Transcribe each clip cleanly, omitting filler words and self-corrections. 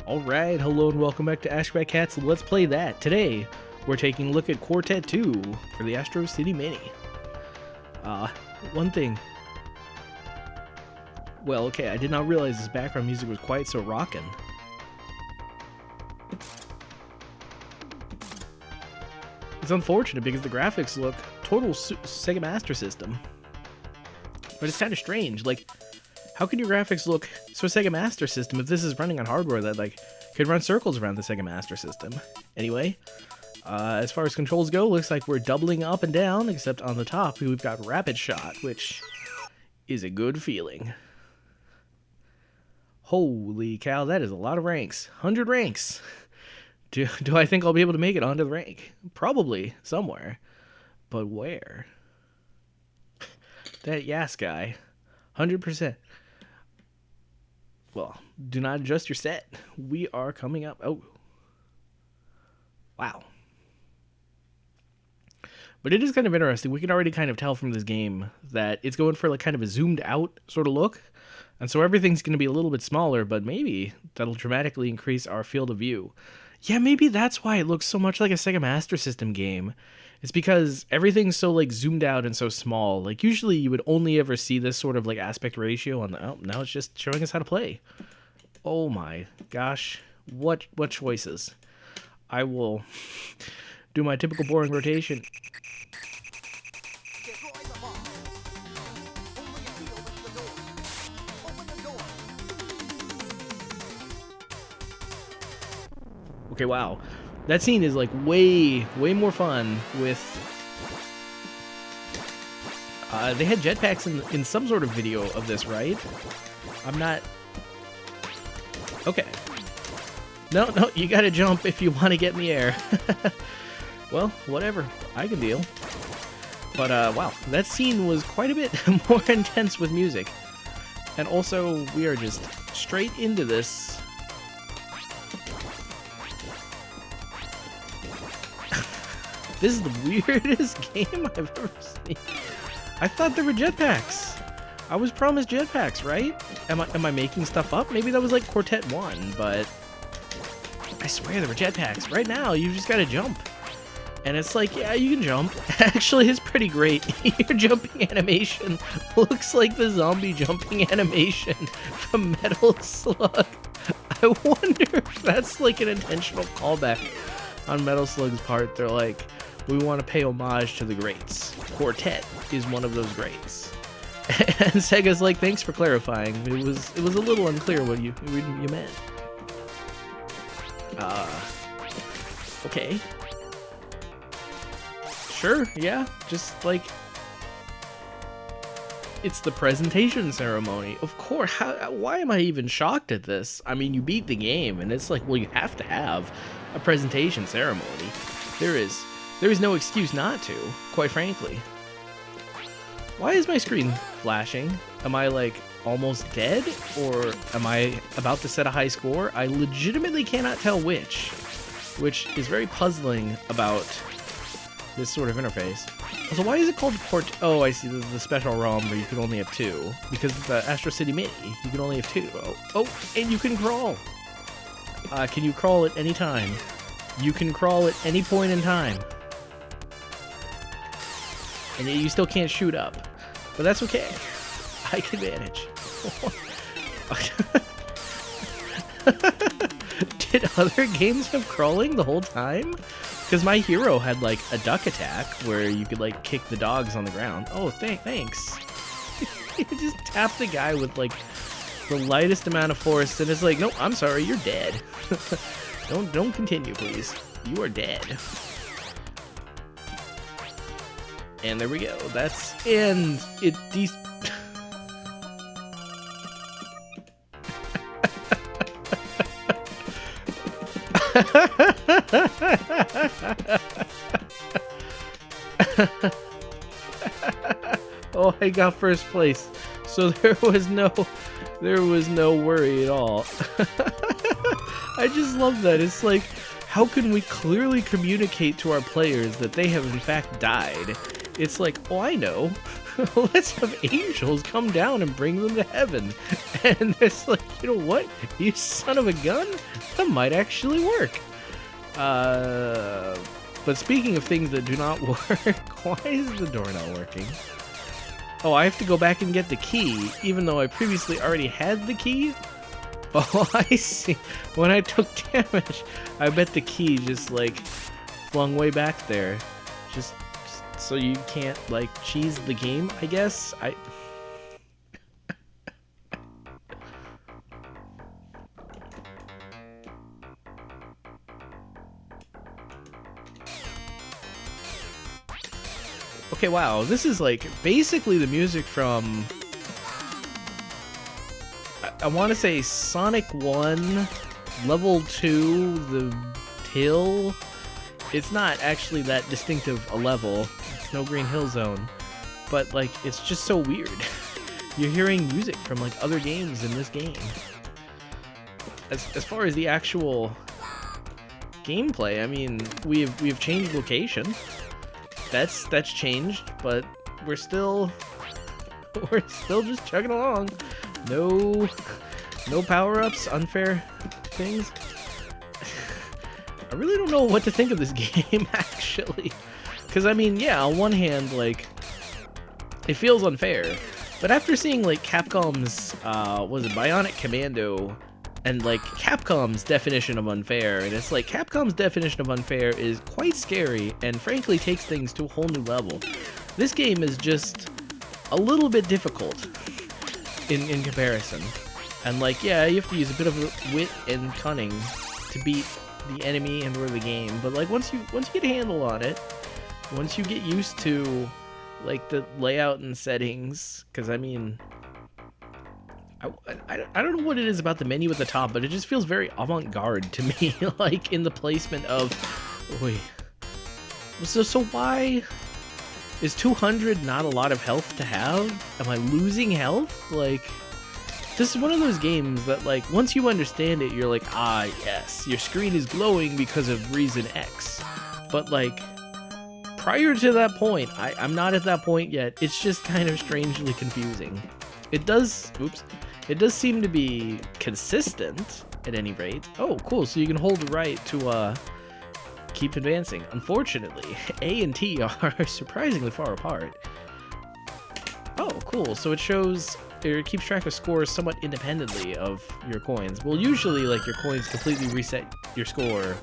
Alright, hello and welcome back to Ashgabat Cat, so let's play that. Today, we're taking a look at Quartet 2 for the Astro City Mini. One thing. Well, okay, I did not realize this background music was quite so rockin'. It's unfortunate because the graphics look total Sega Master System. But it's kind of strange, like, how can your graphics look so Sega Master System if this is running on hardware that, like, could run circles around the Sega Master System? Anyway, as far as controls go, looks like we're doubling up and down, except on the top we've got Rapid Shot, which is a good feeling. Holy cow, that is a lot of ranks. 100 ranks. Do I think I'll be able to make it onto the rank? Probably, somewhere. But where? That Yas guy. 100%. Well, do not adjust your set. We are coming up. Oh. Wow. But it is kind of interesting. We can already kind of tell from this game that it's going for like kind of a zoomed out sort of look. And so everything's going to be a little bit smaller, but maybe that'll dramatically increase our field of view. Yeah, maybe that's why it looks so much like a Sega Master System game. It's because everything's so like zoomed out and so small. Like usually you would only ever see this sort of like aspect ratio on the, oh, now it's just showing us how to play. Oh my gosh. What choices? I will do my typical boring rotation. Okay, wow. That scene is like way more fun with... they had jetpacks in some sort of video of this, right? I'm not... Okay. No, you gotta jump if you want to get in the air. Well, whatever. I can deal. But, wow. That scene was quite a bit more intense with music. And also, we are just straight into this... This is the weirdest game I've ever seen. I thought there were jetpacks. I was promised jetpacks, right? Am I making stuff up? Maybe that was like Quartet 1, but I swear there were jetpacks. Right now, you just gotta jump. And it's like, yeah, you can jump. Actually, it's pretty great. Your jumping animation looks like the zombie jumping animation from Metal Slug. I wonder if that's like an intentional callback on Metal Slug's part. They're like, we want to pay homage to the greats. Quartet is one of those greats. And Sega's like, thanks for clarifying. It was a little unclear what you meant. Okay. Sure, yeah. Just like, it's the presentation ceremony. Of course. Why am I even shocked at this? I mean, you beat the game, and it's like, well, you have to have a presentation ceremony. There is no excuse not to, quite frankly. Why is my screen flashing? Am I, like, almost dead? Or am I about to set a high score? I legitimately cannot tell which is very puzzling about this sort of interface. So why is it called Quartet? Oh, I see, the special ROM where you can only have two. Because it's the Astro City Mini, you can only have two. Oh, and you can crawl. Can you crawl at any time? You can crawl at any point in time. And you still can't shoot up. But that's okay. I can manage. Did other games have crawling the whole time? Because my hero had, like, a duck attack where you could, like, kick the dogs on the ground. Oh, thanks. You just tap the guy with, like, the lightest amount of force, and it's like, nope, I'm sorry, you're dead. Don't continue, please. You are dead. And there we go. And it Oh, I got first place. So there was no worry at all. I just love that. It's like, how can we clearly communicate to our players that they have in fact died? It's like, oh, I know. let's have angels come down and bring them to heaven. And it's like, you know what? You son of a gun? That might actually work. But speaking of things that do not work, why is the door not working? Oh, I have to go back and get the key, even though I previously already had the key? Oh, I see. When I took damage, I bet the key just, like, flung way back there. Just so you can't, like, cheese the game, I guess? Okay, wow, this is, like, basically the music from... I want to say Sonic 1, Level 2, the Hill. It's not actually that distinctive a level. It's no Green Hill Zone. But, like, it's just so weird. You're hearing music from, like, other games in this game. As far as the actual gameplay, I mean, we've changed location. That's changed, but we're still just chugging along. No power-ups, unfair things. I really don't know what to think of this game, actually. Because, I mean, yeah, on one hand, like, it feels unfair. But after seeing, like, Capcom's, was it Bionic Commando, and, like, Capcom's definition of unfair, and it's like, Capcom's definition of unfair is quite scary, and frankly takes things to a whole new level. This game is just a little bit difficult in comparison. And, like, yeah, you have to use a bit of wit and cunning to beat the enemy and or the game, but, like, once you get a handle on it, once you get used to, like, the layout and settings, because, I mean, I don't know what it is about the menu at the top, but it just feels very avant-garde to me, like, in the placement of... Wait. So why... Is 200 not a lot of health to have? Am I losing health? Like, this is one of those games that, like, once you understand it, you're like, ah, yes, your screen is glowing because of reason X. But, like, prior to that point, I'm not at that point yet. It's just kind of strangely confusing. It does seem to be consistent, at any rate. Oh, cool, so you can hold right to, keep advancing. Unfortunately, A and T are surprisingly far apart. Oh, cool, so it keeps track of scores somewhat independently of your coins. Well, usually, like, your coins completely reset your score,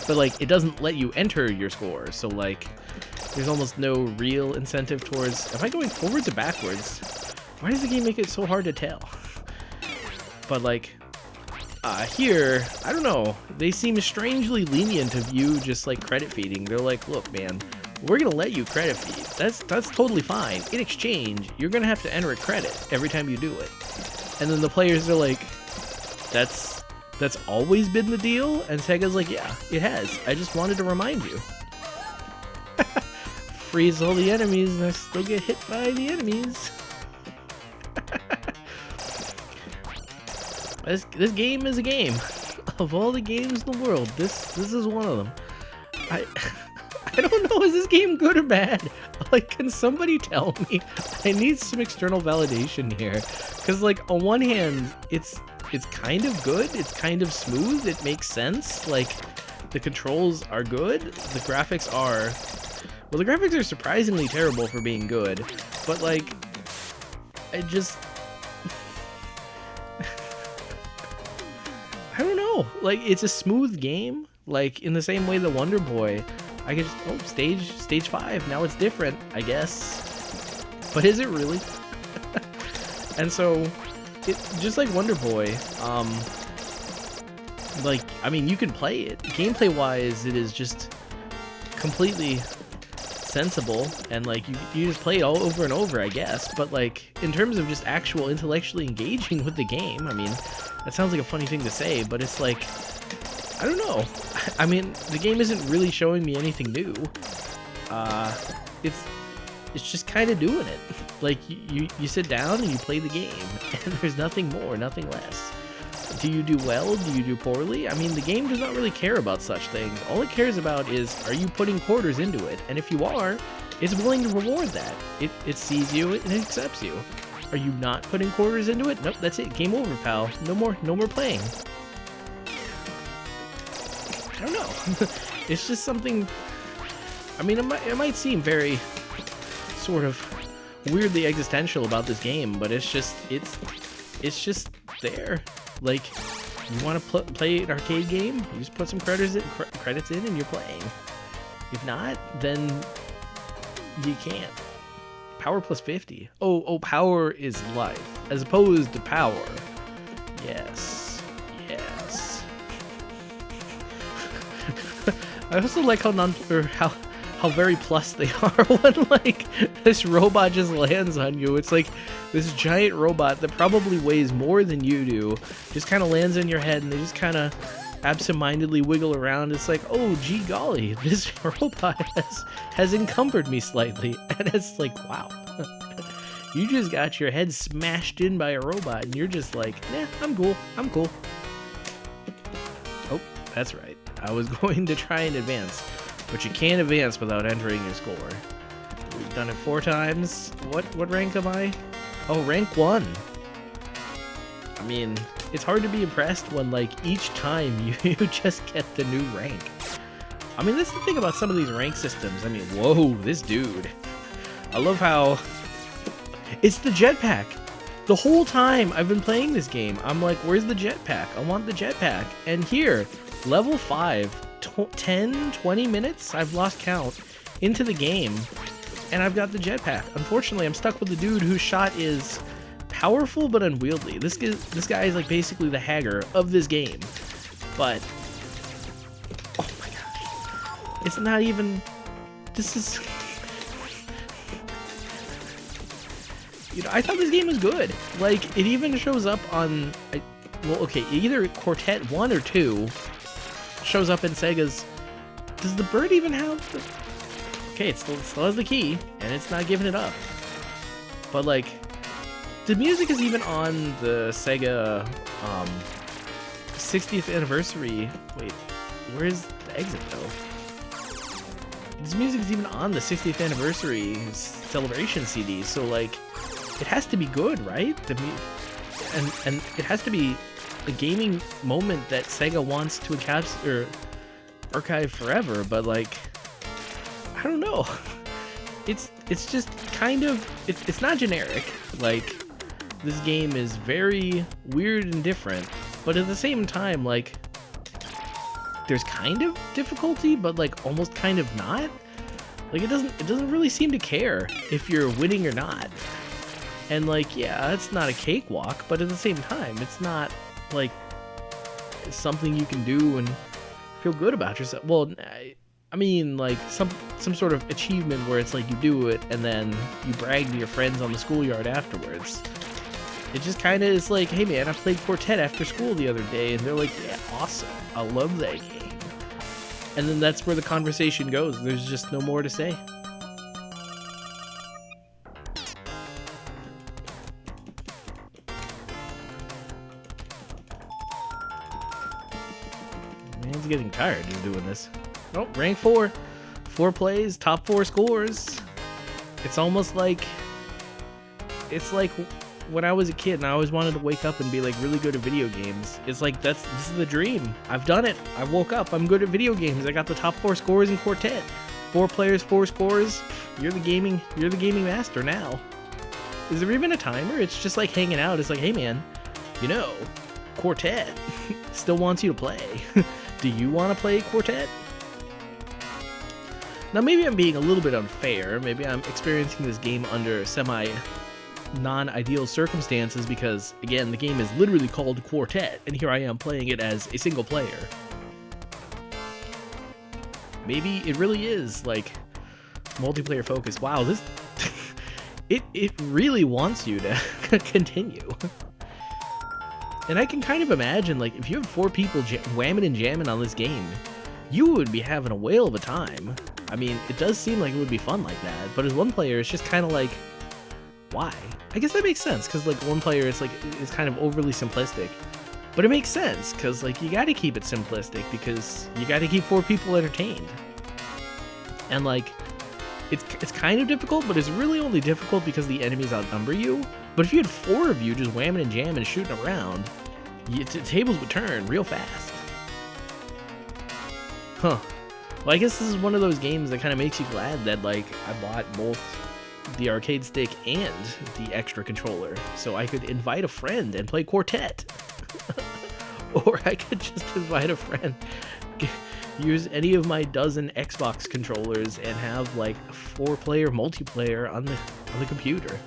but, like, it doesn't let you enter your score, so, like, there's almost no real incentive towards... Am I going forwards or backwards? Why does the game make it so hard to tell? But, like, here, I don't know, they seem strangely lenient of you just, like, credit feeding. They're like, look, man, we're gonna let you credit feed. That's totally fine. In exchange, you're gonna have to enter a credit every time you do it. And then the players are like, that's always been the deal? And Sega's like, yeah, it has. I just wanted to remind you. Freeze all the enemies and I still get hit by the enemies. This game is a game. Of all the games in the world, this is one of them. I don't know, is this game good or bad? Like, can somebody tell me? I need some external validation here. Because, like, on one hand, it's kind of good, it's kind of smooth, it makes sense. Like, the controls are good, the graphics are... Well, the graphics are surprisingly terrible for being good, but, like, I just... I don't know, like, it's a smooth game, like, in the same way the Wonder Boy, I could just, oh, stage 5, now it's different, I guess, but is it really? And so, just like Wonder Boy, like, I mean, you can play it, gameplay-wise, it is just completely sensible, and, like, you just play it all over and over, I guess, but, like, in terms of just actual intellectually engaging with the game, I mean, that sounds like a funny thing to say, but it's like, I don't know. I mean, the game isn't really showing me anything new. It's just kind of doing it. Like, you sit down and you play the game, and there's nothing more, nothing less. Do you do well? Do you do poorly? I mean, the game does not really care about such things. All it cares about is, are you putting quarters into it? And if you are, it's willing to reward that. It sees you and it accepts you. Are you not putting quarters into it? Nope, that's it. Game over, pal. No more playing. I don't know. It's just something. I mean, it might seem very sort of weirdly existential about this game, but it's just there. Like, you want to play an arcade game? You just put some credits in, and you're playing. If not, then you can't. Power plus 50. Oh, power is life, as opposed to power. Yes. I also like how very plus they are when, like, this robot just lands on you. It's like this giant robot that probably weighs more than you do just kind of lands on your head, and they just kind of absentmindedly wiggle around. It's like, oh, gee golly, this robot has encumbered me slightly. And it's like, wow. You just got your head smashed in by a robot, and you're just like, nah, I'm cool. Oh, that's right. I was going to try and advance, but you can't advance without entering your score. We've done it 4 times. What rank am I? Oh, rank 1. I mean, it's hard to be impressed when, like, each time you just get the new rank. I mean, that's the thing about some of these rank systems. I mean, whoa, this dude. I love how it's the jetpack. The whole time I've been playing this game, I'm like, where's the jetpack? I want the jetpack. And here, level 5, 10, 20 minutes, I've lost count, into the game, and I've got the jetpack. Unfortunately, I'm stuck with the dude whose shot is powerful but unwieldy. This guy is like basically the Hagger of this game. But, oh my gosh, it's not even, this is, you know, I thought this game was good. Like, it even shows up on, well, okay, either Quartet 1 or 2 shows up in Sega's. Does the bird even have the, okay, it still has the key, and it's not giving it up. But, like, the music is even on the Sega 60th anniversary. Wait, where's the exit though? This music is even on the 60th anniversary celebration CD, so, like, it has to be good, right? And it has to be a gaming moment that Sega wants to archive forever. But, like, I don't know. It's just kind of, it's not generic. Like, this game is very weird and different, but at the same time, like, there's kind of difficulty, but, like, almost kind of not. Like, it doesn't really seem to care if you're winning or not. And, like, yeah, it's not a cakewalk, but at the same time, it's not, like, it's something you can do and feel good about yourself. Well, I mean, like, some sort of achievement where it's like you do it and then you brag to your friends on the schoolyard afterwards. It just kind of is like, hey man, I played Quartet after school the other day, and they're like, yeah, awesome, I love that game. And then that's where the conversation goes. There's just no more to say. Man's getting tired of doing this. Oh, rank 4. 4 plays, top 4 scores. It's almost like, it's like when I was a kid and I always wanted to wake up and be, like, really good at video games. It's like, this is the dream. I've done it. I woke up. I'm good at video games. I got the top 4 scores in Quartet. 4 players, 4 scores. You're the gaming master now. Is there even a timer? It's just like hanging out. It's like, hey man, you know, Quartet still wants you to play. Do you want to play Quartet? Now, maybe I'm being a little bit unfair. Maybe I'm experiencing this game under non-ideal circumstances because, again, the game is literally called Quartet, and here I am playing it as a single player. Maybe it really is, like, multiplayer focused. Wow, this... it really wants you to continue. And I can kind of imagine, like, if you have 4 people whamming and jamming on this game, you would be having a whale of a time. I mean, it does seem like it would be fun like that, but as one player, it's just kind of like, why? I guess that makes sense, because, like, one player is, like, is kind of overly simplistic. But it makes sense, because, like, you gotta keep it simplistic, because you gotta keep 4 people entertained. And, like, It's kind of difficult, but it's really only difficult because the enemies outnumber you. But if you had 4 of you just whamming and jamming and shooting around, tables would turn real fast. Huh. Well, I guess this is one of those games that kind of makes you glad that, like, I bought both the arcade stick and the extra controller, so I could invite a friend and play Quartet. Or I could just invite a friend, use any of my dozen Xbox controllers, and have like 4-player multiplayer on the computer.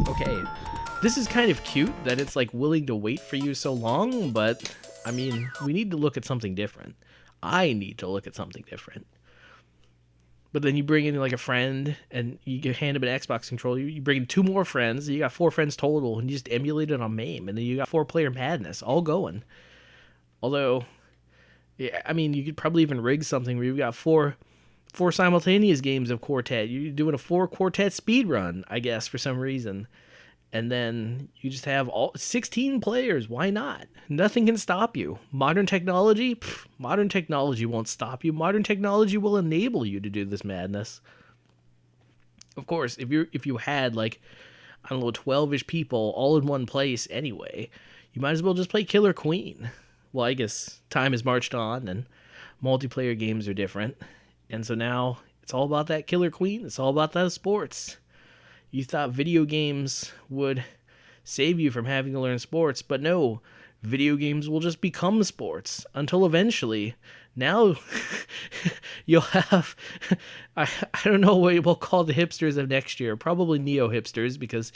Okay, this is kind of cute that it's like willing to wait for you so long, but I mean, we need to look at something different. I need to look at something different. But then you bring in like a friend and you hand him an Xbox controller. You bring in 2 more friends. You got 4 friends total, and you just emulate it on MAME, and then you got 4-player madness all going. Although, yeah, I mean, you could probably even rig something where you've got four simultaneous games of Quartet. You're doing a 4 Quartet speed run, I guess, for some reason. And then you just have all 16 players. Why not? Nothing can stop you. Modern technology? Pfft, modern technology won't stop you. Modern technology will enable you to do this madness. Of course, if you had like, I don't know, 12-ish people all in one place anyway, you might as well just play Killer Queen. Well, I guess time has marched on and multiplayer games are different. And so now it's all about that Killer Queen. It's all about those sports. You thought video games would save you from having to learn sports, but no, video games will just become sports until eventually, now you'll have, I don't know what we'll call the hipsters of next year, probably neo-hipsters, because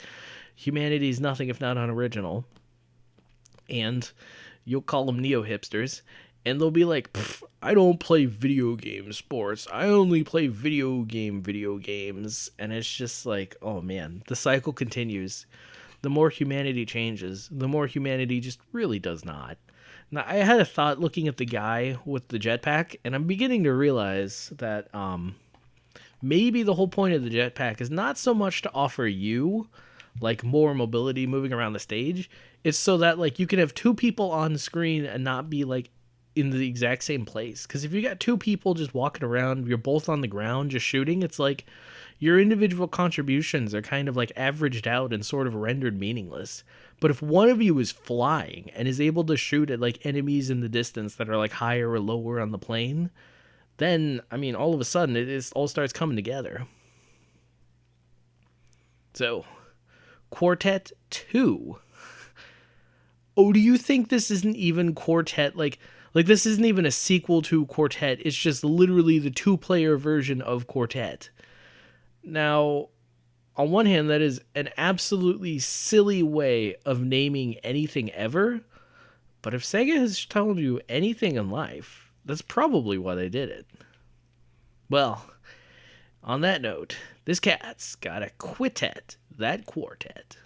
humanity is nothing if not unoriginal, and you'll call them neo-hipsters, and they'll be like, I don't play video game sports. I only play video games. And it's just like, oh man, the cycle continues. The more humanity changes, the more humanity just really does not. Now, I had a thought looking at the guy with the jetpack, and I'm beginning to realize that maybe the whole point of the jetpack is not so much to offer you like more mobility moving around the stage. It's so that like you can have 2 people on screen and not be like in the exact same place. Because if you got 2 people just walking around, you're both on the ground just shooting, it's like your individual contributions are kind of like averaged out and sort of rendered meaningless. But if one of you is flying and is able to shoot at like enemies in the distance that are like higher or lower on the plane, then I mean all of a sudden it all starts coming together. So Quartet 2. Oh, do you think this isn't even Quartet? Like this isn't even a sequel to Quartet. It's just literally the 2-player version of Quartet. Now, on one hand, that is an absolutely silly way of naming anything ever. But if Sega has told you anything in life, that's probably why they did it. Well, on that note, this cat's got a Quartet, that Quartet.